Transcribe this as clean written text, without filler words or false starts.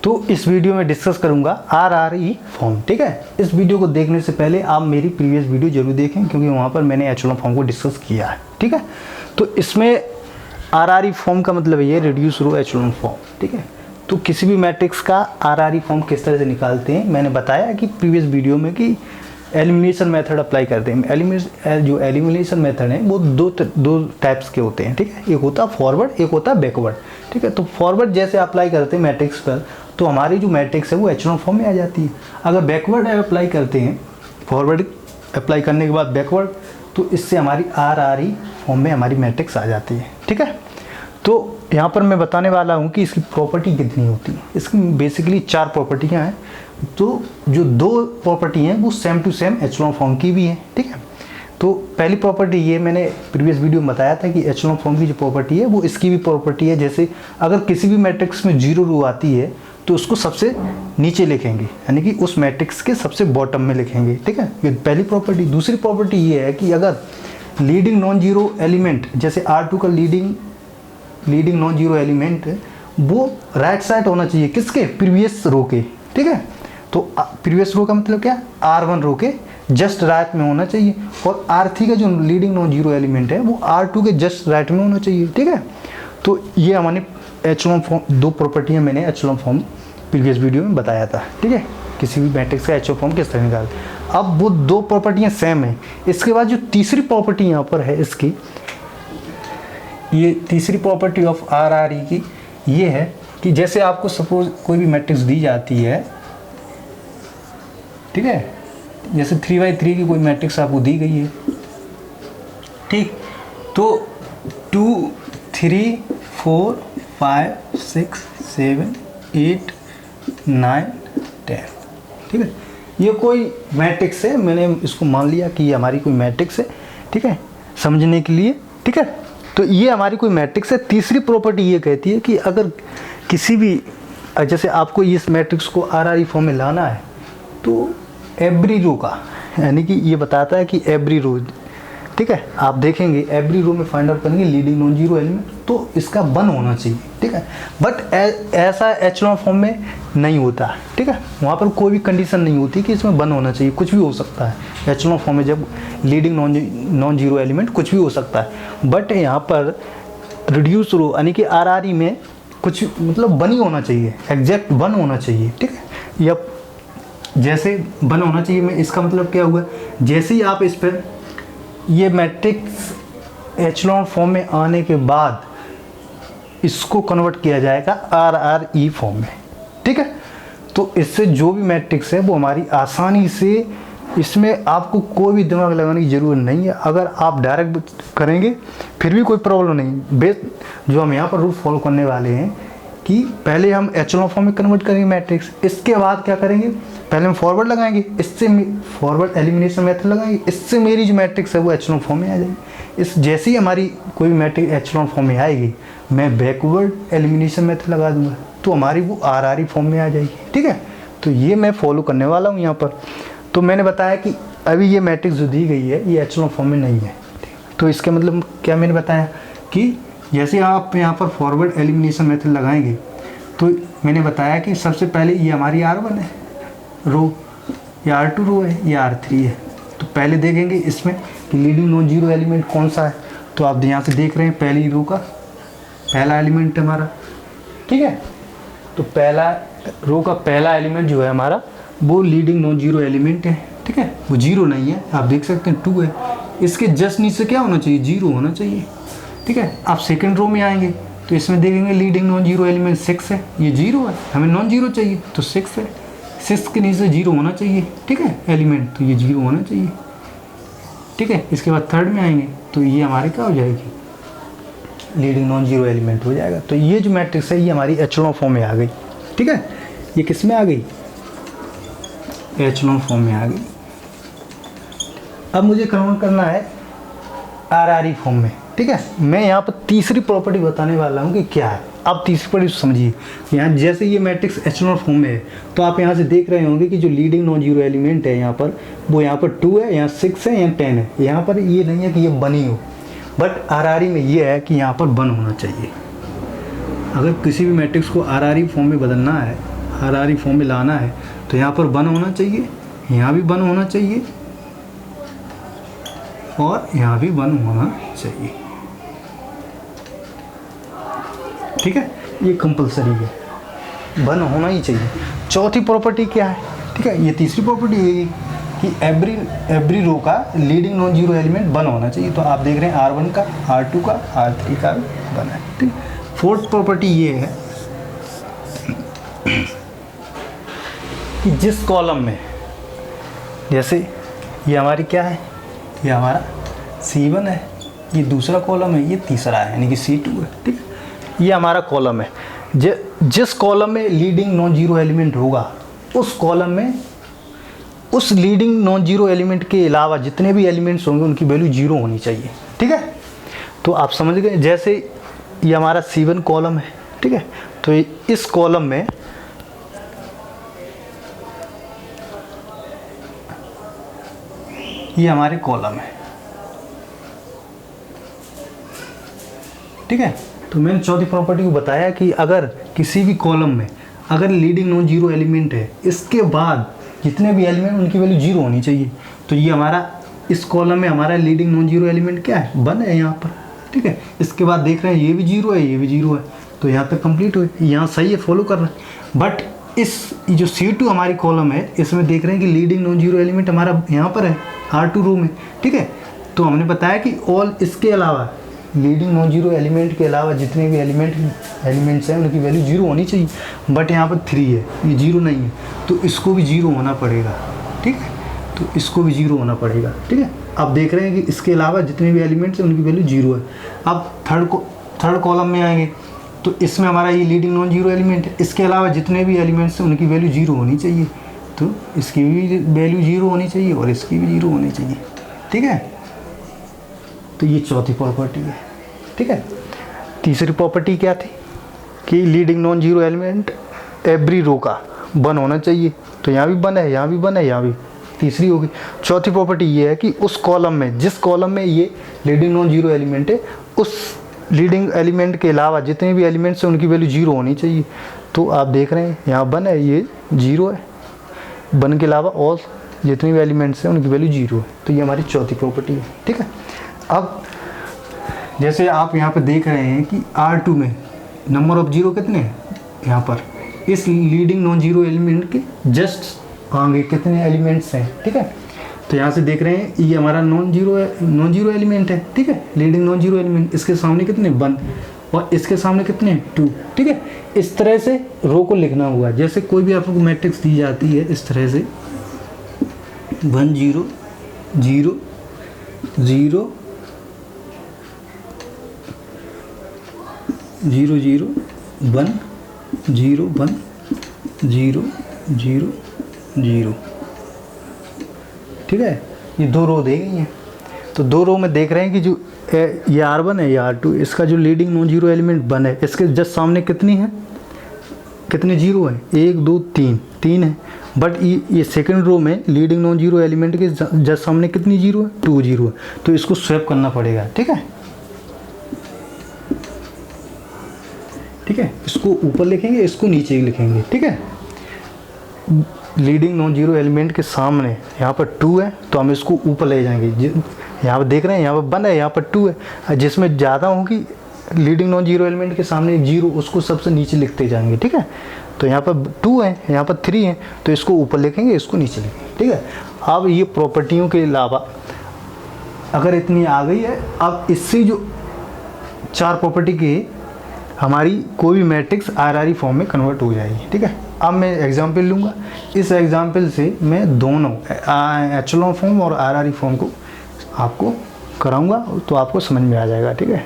तो इस वीडियो में डिस्कस करूंगा आरआरई फॉर्म। ठीक है, इस वीडियो को देखने से पहले आप मेरी प्रीवियस वीडियो जरूर देखें, क्योंकि वहाँ पर मैंने एचेलॉन फॉर्म को डिस्कस किया है। ठीक है, तो इसमें आरआरई फॉर्म का मतलब ये रिड्यूस रो एचेलॉन फॉर्म। ठीक है, तो किसी भी मैट्रिक्स का आरआरई फॉर्म किस तरह से निकालते हैं मैंने बताया कि प्रीवियस वीडियो में कि एलिमिनेशन मेथड अप्लाई करते हैं। जो एलिमिनेशन मेथड है वो दो टाइप्स के होते हैं। ठीक है, एक होता है फॉरवर्ड, एक होता है बैकवर्ड। ठीक है, तो फॉरवर्ड जैसे अप्लाई करते हैं मैट्रिक्स पर तो हमारी जो मैट्रिक्स है वो एचेलॉन फॉर्म में आ जाती है। अगर बैकवर्ड अप्लाई करते हैं, फॉरवर्ड अप्लाई करने के बाद बैकवर्ड, तो इससे हमारी आरआरई फॉर्म में हमारी मैट्रिक्स आ जाती है। ठीक है, तो यहाँ पर मैं बताने वाला हूँ कि इसकी प्रॉपर्टी कितनी होती है। इसकी बेसिकली 4 प्रॉपर्टियाँ हैं। तो जो 2 प्रॉपर्टी हैं वो same to same echelon form की भी है। ठीक है, तो पहली प्रॉपर्टी ये मैंने प्रीवियस वीडियो में बताया था कि एचेलॉन फॉर्म की जो प्रॉपर्टी है वो इसकी भी प्रॉपर्टी है। जैसे अगर किसी भी मैट्रिक्स में 0 रो आती है तो उसको सबसे नीचे लिखेंगे, यानी कि उस मैट्रिक्स के सबसे बॉटम में लिखेंगे। ठीक है, ये पहली प्रॉपर्टी। दूसरी प्रॉपर्टी ये है कि अगर लीडिंग नॉन जीरो एलिमेंट, जैसे R2 का लीडिंग नॉन जीरो एलिमेंट वो राइट साइड होना चाहिए किसके, प्रीवियस रो के। ठीक है, तो प्रीवियस रो का मतलब क्या, R1 रो के जस्ट राइट में होना चाहिए, और R3 का जो लीडिंग नॉन जीरो एलिमेंट है वो R2 के जस्ट राइट में होना चाहिए। ठीक है, तो ये हमारे एचेलॉन फॉर्म 2 प्रॉपर्टियाँ मैंने एचेलॉन फॉर्म प्रीवियस वीडियो में बताया था। ठीक है, किसी भी मैट्रिक्स का एचेलॉन फॉर्म किस तरह निकालते हैं। अब वो 2 प्रॉपर्टियाँ सेम है। इसके बाद जो तीसरी प्रॉपर्टी यहाँ पर है इसकी, ये तीसरी प्रॉपर्टी ऑफ आरआरई की ये है कि जैसे आपको सपोज कोई भी मैट्रिक्स दी जाती है, ठीक है, जैसे 3×3 की कोई मैट्रिक्स आपको दी गई है। ठीक, तो 2 3 4 5 6 7 8 9 10। ठीक है, ये कोई मैट्रिक्स है, मैंने इसको मान लिया कि ये हमारी कोई मैट्रिक्स है। ठीक है, समझने के लिए। ठीक है, तो ये हमारी कोई मैट्रिक्स है। तीसरी प्रॉपर्टी ये कहती है कि अगर किसी भी, जैसे आपको इस मैट्रिक्स को आरआरई फॉर्म में लाना है तो एवरी रो का, यानी कि ये बताता है कि एवरी रो, ठीक है, आप देखेंगे एवरी रो में फाइंड आउट करेंगे लीडिंग नॉन जीरो एलिमेंट, तो इसका 1 होना चाहिए। ठीक है, बट ऐसा एचेलॉन फॉर्म में नहीं होता। ठीक है, वहाँ पर कोई भी कंडीशन नहीं होती कि इसमें 1 होना चाहिए, कुछ भी हो सकता है एचेलॉन फॉर्म में। जब लीडिंग नॉन जीरो एलिमेंट कुछ भी हो सकता है, बट यहाँ पर रिड्यूस रो यानी कि आरआरई में कुछ मतलब 1 ही होना चाहिए, एग्जैक्ट 1 होना चाहिए। ठीक है, या जैसे 1 होना चाहिए में इसका मतलब क्या हुआ, जैसे ही आप इस पर ये मैट्रिक्स एचेलॉन फॉर्म में आने के बाद इसको कन्वर्ट किया जाएगा आरआरई फॉर्म में। ठीक है, तो इससे जो भी मैट्रिक्स है वो हमारी आसानी से, इसमें आपको कोई भी दिमाग लगाने की ज़रूरत नहीं है। अगर आप डायरेक्ट करेंगे फिर भी कोई प्रॉब्लम नहीं। बेस जो हम यहाँ पर रूल फॉलो करने वाले हैं कि पहले हम एचेलॉन फॉर्म में कन्वर्ट करेंगे मैट्रिक्स, इसके बाद क्या करेंगे, पहले हम फॉरवर्ड लगाएंगे, इससे फॉरवर्ड एलिमिनेशन मेथड लगाएंगे, इससे मेरी जो मैट्रिक्स है वो एचेलॉन फॉर्म में आ जाएगी। इस जैसे ही हमारी कोई भी मैट्रिक्स एचेलॉन फॉर्म में आएगी मैं बैकवर्ड एलिमिनेशन मेथड लगा दूंगा तो हमारी वो आरआरई फॉर्म में आ जाएगी। ठीक है, तो ये मैं फॉलो करने वाला हूँ यहाँ पर। तो मैंने बताया कि अभी ये मैट्रिक्स जो दी गई है ये एचेलॉन फॉर्म में नहीं है। तो इसका मतलब क्या मैंने बताया कि जैसे आप यहाँ पर फॉरवर्ड एलिमिनेशन मेथड लगाएंगे तो मैंने बताया कि सबसे पहले ये हमारी R1 है रो, या R2 रो है, या R3 है। तो पहले देखेंगे इसमें कि लीडिंग नॉन जीरो एलिमेंट कौन सा है। तो आप यहाँ से देख रहे हैं पहली रो का पहला एलिमेंट है हमारा। ठीक है, तो पहला रो का पहला एलिमेंट जो है हमारा वो लीडिंग नॉन जीरो एलिमेंट है। ठीक है, वो 0 नहीं है, आप देख सकते हैं 2 है। इसके जस्ट नीचे क्या होना चाहिए, 0 होना चाहिए। ठीक है, आप सेकंड रो में आएंगे तो इसमें देखेंगे लीडिंग नॉन जीरो एलिमेंट 6 है, ये 0 है, हमें नॉन जीरो चाहिए तो 6 है, 6 के नीचे 0 होना चाहिए। ठीक है, एलिमेंट तो ये 0 होना चाहिए। ठीक है, इसके बाद थर्ड में आएंगे तो ये हमारी क्या हो जाएगी, लीडिंग नॉन जीरो एलिमेंट हो जाएगा। तो ये जो मैट्रिक्स है ये हमारी एचेलॉन फॉर्म में आ गई। ठीक है, ये किस में आ गई, एचेलॉन फॉर्म में आ गई। अब मुझे कन्वर्ट करना है आरआरई फॉर्म में। ठीक है, मैं यहाँ पर तीसरी प्रॉपर्टी बताने वाला हूँ कि क्या है। आप तीसरी प्रॉपर्टी समझिए, यहाँ जैसे ये मैट्रिक्स एचेलॉन फॉर्म में है तो आप यहाँ से देख रहे होंगे कि जो लीडिंग नॉन जीरो एलिमेंट है यहाँ पर वो यहाँ पर 2 है, यहाँ 6 है, यहाँ 10 है। यहाँ पर ये नहीं है कि ये 1 ही हो, बट आरआरई में ये है कि यहाँ पर 1 होना चाहिए। अगर किसी भी मैट्रिक्स को आरआरई फॉर्म में बदलना है, आरआरई फॉर्म में लाना है तो यहाँ पर 1 होना चाहिए, यहाँ भी 1 होना चाहिए और यहाँ भी 1 होना चाहिए। ठीक है, ये कंपलसरी है, 1 होना ही चाहिए। चौथी प्रॉपर्टी क्या है? ठीक है, ये तीसरी प्रॉपर्टी है कि एवरी रो का लीडिंग नॉन जीरो एलिमेंट 1 होना चाहिए। तो आप देख रहे हैं R1 का, R2 का, R3 का 1 है। ठीक, फोर्थ प्रॉपर्टी ये है कि जिस कॉलम में, जैसे ये हमारी क्या है, ये हमारा C1 है, ये दूसरा कॉलम है, ये तीसरा है यानी कि C2 है। ठीक, ये हमारा कॉलम है। जिस कॉलम में लीडिंग नॉन जीरो एलिमेंट होगा उस कॉलम में उस लीडिंग नॉन जीरो एलिमेंट के अलावा जितने भी एलिमेंट्स होंगे उनकी वैल्यू 0 होनी चाहिए। ठीक है, तो आप समझ गए। जैसे ये हमारा C1 कॉलम है, ठीक है, तो इस कॉलम में ये हमारे कॉलम है। ठीक है, तो मैंने चौथी प्रॉपर्टी को बताया कि अगर किसी भी कॉलम में अगर लीडिंग नॉन जीरो एलिमेंट है, इसके बाद जितने भी एलिमेंट उनकी वैल्यू 0 होनी चाहिए। तो ये हमारा इस कॉलम में हमारा लीडिंग नॉन जीरो एलिमेंट क्या है, 1 है यहाँ पर। ठीक है, इसके बाद देख रहे हैं ये भी 0 है, ये भी 0 है, तो यहाँ तक कंप्लीट हुई, यहाँ सही है, फॉलो कर रहे हैं। बट इस जो C2 हमारी कॉलम है इसमें देख रहे हैं कि लीडिंग नॉन जीरो एलिमेंट हमारा यहाँ पर है R2 रो में। ठीक है, तो हमने बताया कि ऑल इसके अलावा लीडिंग नॉन जीरो एलिमेंट के अलावा जितने भी एलिमेंट्स हैं उनकी वैल्यू 0 होनी चाहिए। बट यहाँ पर 3 है, ये 0 नहीं है, तो इसको भी 0 होना पड़ेगा। ठीक है, तो इसको भी 0 होना पड़ेगा। ठीक है, आप देख रहे हैं कि इसके अलावा जितने भी एलिमेंट्स हैं उनकी वैल्यू 0 है। अब थर्ड कॉलम में आएंगे तो इसमें हमारा ये लीडिंग नॉन जीरो एलिमेंट है, इसके अलावा जितने भी एलिमेंट्स हैं उनकी वैल्यू 0 होनी चाहिए। तो इसकी भी वैल्यू 0 होनी चाहिए और इसकी भी 0 होनी चाहिए। ठीक है, तो ये चौथी प्रॉपर्टी है। ठीक है, तीसरी प्रॉपर्टी क्या थी कि leading non zero element every row का 1 होना चाहिए। तो यहाँ भी 1 है, यहाँ भी 1 है, यहाँ भी, तीसरी होगी। चौथी प्रॉपर्टी ये है कि उस कॉलम में, जिस कॉलम में ये लीडिंग नॉन जीरो एलिमेंट है, उस लीडिंग एलिमेंट के अलावा जितने भी एलिमेंट्स हैं उनकी वैल्यू 0 होनी चाहिए। तो आप देख रहे हैं यहाँ 1 है, ये 0 है, 1 के अलावा और जितने भी एलिमेंट्स हैं उनकी वैल्यू 0 है। तो ये हमारी चौथी प्रॉपर्टी है। ठीक है, अब जैसे आप यहाँ पे देख रहे हैं कि R2 में नंबर ऑफ 0 कितने हैं, यहाँ पर इस लीडिंग नॉन जीरो एलिमेंट के जस्ट आगे कितने एलिमेंट्स हैं। ठीक है, तो यहाँ से देख रहे हैं ये हमारा नॉन जीरो एलिमेंट है। ठीक है, लीडिंग नॉन जीरो एलिमेंट, इसके सामने कितने 1 और इसके सामने कितने 2। ठीक है, इस तरह से रो को लिखना हुआ। जैसे कोई भी आपको मैट्रिक्स दी जाती है इस तरह से 1 0 0 0 0 0 1 0 1 0 0 0। ठीक है, ये 2 रो दे गई हैं। तो 2 रो में देख रहे हैं कि जो ये R1 है, ये R2, इसका जो लीडिंग नॉन जीरो एलिमेंट 1 है, इसके जस्ट सामने कितनी है, कितने 0 हैं, 1 2 3 है। बट ये सेकंड रो में लीडिंग नॉन जीरो एलिमेंट के जस्ट सामने कितनी 0 है, 2 0 है। तो इसको स्वैप करना पड़ेगा। ठीक है, ठीक है, इसको ऊपर लिखेंगे, इसको नीचे लिखेंगे। ठीक है, लीडिंग नॉन जीरो एलिमेंट के सामने यहाँ पर 2 है तो हम इसको ऊपर ले जाएंगे। यहाँ पर देख रहे हैं यहाँ पर 1 है, यहाँ पर 2 है, जिसमें ज़्यादा होगी लीडिंग नॉन जीरो एलिमेंट के सामने 0, उसको सबसे नीचे लिखते जाएंगे। ठीक है, तो यहाँ पर 2 है, यहाँ पर 3 है, तो इसको ऊपर लिखेंगे, इसको नीचे लिखेंगे। ठीक है, अब ये प्रॉपर्टियों के अलावा अगर इतनी आ गई है, अब इससे जो 4 प्रॉपर्टी के हमारी कोई भी मैट्रिक्स RRE फॉर्म में कन्वर्ट हो जाएगी। ठीक है, अब मैं एग्जांपल लूँगा, इस एग्जांपल से मैं दोनों एचेलॉन फॉर्म और RRE फॉर्म को आपको कराऊंगा तो आपको समझ में आ जाएगा। ठीक है।